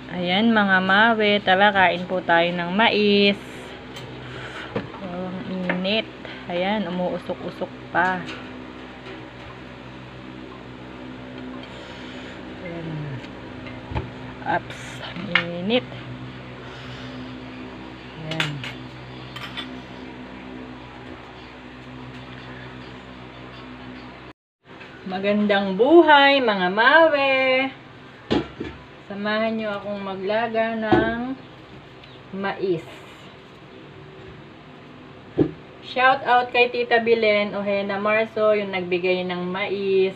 Ayan mga mawe, tara kain po tayo ng mais. Ang init. Ayan, umuusok-usok pa. Ayan. Ups, init. Ayan. Magandang buhay mga mawe. Samahan nyo akong maglaga ng mais. Shout out kay Tita Bilen Ojena Marso, yung nagbigay ng mais.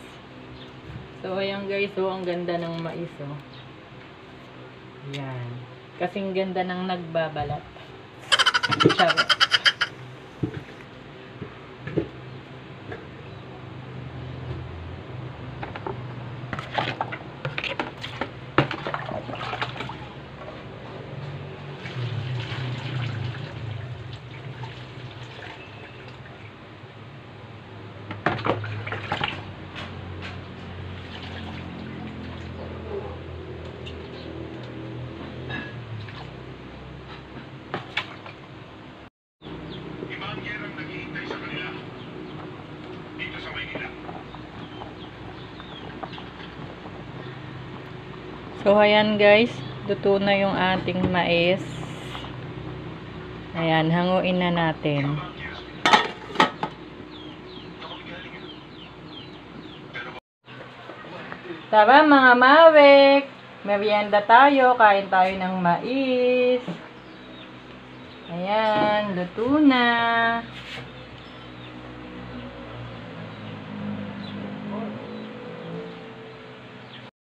So, ayan guys, ang ganda ng mais, Yan. Kasing ganda ng nagbabalat. Charot. So, ayan guys, luto na yung ating mais. Ayan, hanguin na natin. Tara mga mawek, merienda tayo, kain tayo ng mais. Ayan, luto na.